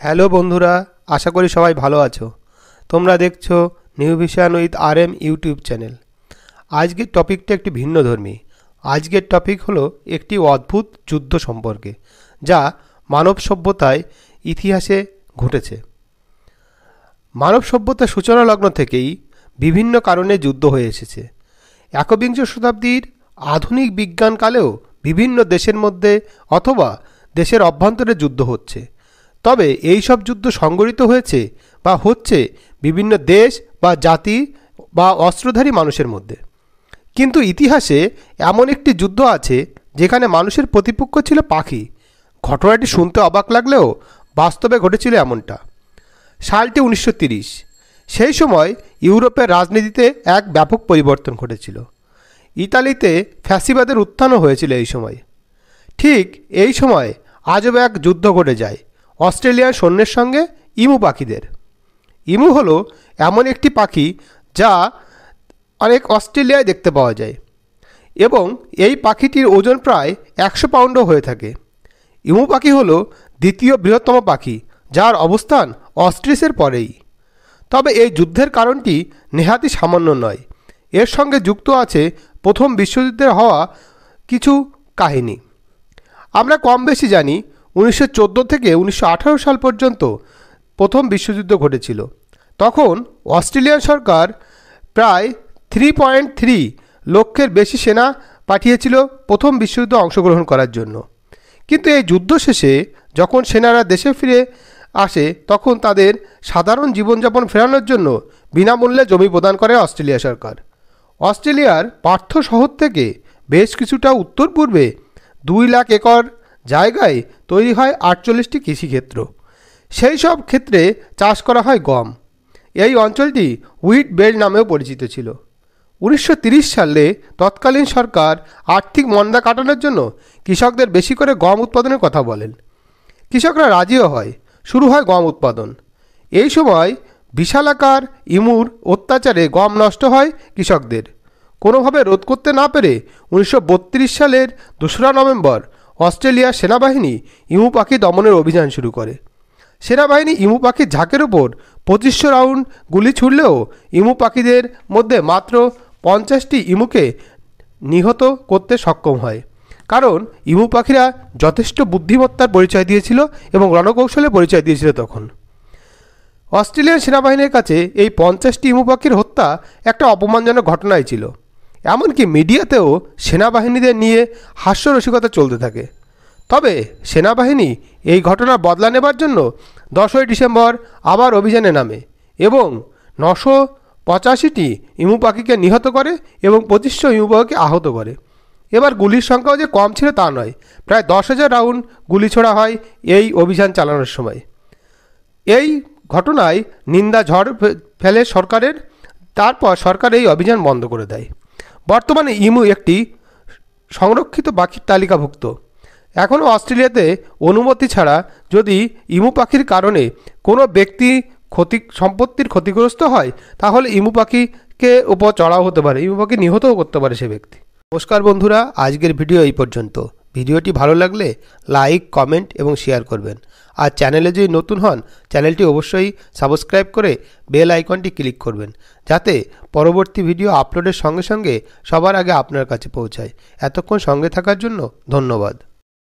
Hello বন্ধুরা, আশা করি সবাই ভালো আছো। তোমরা দেখছো new vision with RM YouTube channel. আজকের টপিকটা একটি ভিন্নধর্মী। আজকের টপিক হলো একটি অদ্ভুত যুদ্ধ সম্পর্কে, যা মানব সভ্যতায় ইতিহাসে ঘটেছে। মানব সভ্যতার সূচনা লগ্ন থেকেই বিভিন্ন কারণে যুদ্ধ হয়ে এসেছে। একবিংশ শতাব্দীর আধুনিক বিজ্ঞানকালেও বিভিন্ন দেশের মধ্যে অথবা দেশের অভ্যন্তরে যুদ্ধ হচ্ছে। তবে এই সব যুদ্ধ সংগঠিত হয়েছে বা হচ্ছে বিভিন্ন দেশ বা জাতি বা অস্ত্রধারী মানুষের মধ্যে। কিন্তু ইতিহাসে এমন একটি যুদ্ধ আছে যেখানে মানুষের প্রতিপক্ষ ছিল পাখি। ঘটনাটি শুনতে অবাক লাগলেও বাস্তবে ঘটেছিল এমনটা। সালটি 1930। সেই সময় ইউরোপের রাজনীতিতে এক ব্যাপক পরিবর্তন ঘটেছিল। ইতালিতে ফ্যাসিবাদের উত্থানও হয়েছিল এই সময়। ঠিক এই সময় আজব এক যুদ্ধ ঘটে যায় অস্ট্রেলিয়ার সৈন্যের সঙ্গে ইমু পাখিদের। ইমু হলো এমন একটি পাখি যা অনেক অস্ট্রেলিয়ায় দেখতে পাওয়া যায় এবং এই পাখিটির ওজন প্রায় 100 পাউন্ডও হয়ে থাকে। ইমু পাখি হলো দ্বিতীয় বৃহত্তম পাখি, যার অবস্থান অস্ট্রিচের পরেই। তবে এই যুদ্ধের কারণটি নেহাতি সামান্য নয়। এর সঙ্গে যুক্ত আছে প্রথম বিশ্বযুদ্ধের হওয়া কিছু কাহিনী। আমরা কম বেশি জানি 1914 থেকে 1918 সাল পর্যন্ত প্রথম বিশ্বযুদ্ধ ঘটেছিল। তখন অস্ট্রেলিয়ান সরকার প্রায় 3.3 লক্ষের বেশি সেনা পাঠিয়েছিল প্রথম বিশ্বযুদ্ধে অংশগ্রহণ করার জন্য। কিন্তু এই যুদ্ধ শেষে যখন সেনারা দেশে ফিরে আসে তখন তাদের সাধারণ জীবনযাপন ফেরানোর জন্য বিনামূল্যে জমি প্রদান করে অস্ট্রেলিয়া সরকার। অস্ট্রেলিয়ার পার্থ শহর থেকে বেশ কিছুটা উত্তর পূর্বে 2 লাখ একর জায়গায় তৈরি হয় 48টি কৃষিক্ষেত্র। সেই সব ক্ষেত্রে চাষ করা হয় গম। এই অঞ্চলটি হুইট বেল্ট নামেও পরিচিত ছিল। 1930 সালে তৎকালীন সরকার আর্থিক মন্দা কাটানোর জন্য কৃষকদের বেশি করে গম উৎপাদনের কথা বলেন। কৃষকরা রাজিও হয়, শুরু হয় গম উৎপাদন। এই সময় বিশালাকার ইমুর অত্যাচারে গম নষ্ট হয় কৃষকদের। কোনোভাবে রোধ করতে না পেরে 1932 সালের 2রা নভেম্বর অস্ট্রেলিয়ার সেনাবাহিনী ইমু পাখি দমনের অভিযান শুরু করে। সেনাবাহিনী ইমু পাখির ঝাঁকের ওপর 2500 রাউন্ড গুলি ছুড়লেও ইমু পাখিদের মধ্যে মাত্র 50টি ইমুকে নিহত করতে সক্ষম হয়, কারণ ইমু পাখিরা যথেষ্ট বুদ্ধিমত্তার পরিচয় দিয়েছিল এবং রণকৌশলের পরিচয় দিয়েছিল। তখন অস্ট্রেলিয়ান সেনাবাহিনীর কাছে এই 50টি ইমু পাখির হত্যা একটা অপমানজনক ঘটনাই ছিল। এমনকি মিডিয়াতেও সেনাবাহিনীদের নিয়ে হাস্যরসিকতা চলতে থাকে। তবে সেনাবাহিনী এই ঘটনার বদলা নেবার জন্য 10ই ডিসেম্বর আবার অভিযানে নামে এবং 985টি ইমু পাখিকে নিহত করে এবং 2500 ইমু পাখিকে আহত করে। এবার গুলির সংখ্যাও যে কম ছিল তা নয়, প্রায় 10,000 রাউন্ড গুলি ছোড়া হয় এই অভিযান চালানোর সময়। এই ঘটনায় নিন্দা ঝড় ফেলে সরকারের। তারপর সরকার এই অভিযান বন্ধ করে দেয়। বর্তমানে ইমু একটি সংরক্ষিত পাখির তালিকাভুক্ত। এখনও অস্ট্রেলিয়াতে অনুমতি ছাড়া যদি ইমু পাখির কারণে কোনো ব্যক্তি সম্পত্তির ক্ষতিগ্রস্ত হয় তাহলে ইমু পাখিকে উপর চড়াও হতে পারে, ইমু পাখি নিহতও করতে পারে সে ব্যক্তি। নমস্কার বন্ধুরা, আজকের ভিডিও এই পর্যন্ত। ভিডিওটি ভালো লাগলে লাইক, কমেন্ট এবং শেয়ার করবেন। আর চ্যানেলে যদি নতুন হন চ্যানেলটি অবশ্যই সাবস্ক্রাইব করে বেল আইকনটি ক্লিক করবেন, যাতে পরবর্তী ভিডিও আপলোডের সঙ্গে সঙ্গে সবার আগে আপনার কাছে পৌঁছায়। এতক্ষণ সঙ্গে থাকার জন্য ধন্যবাদ।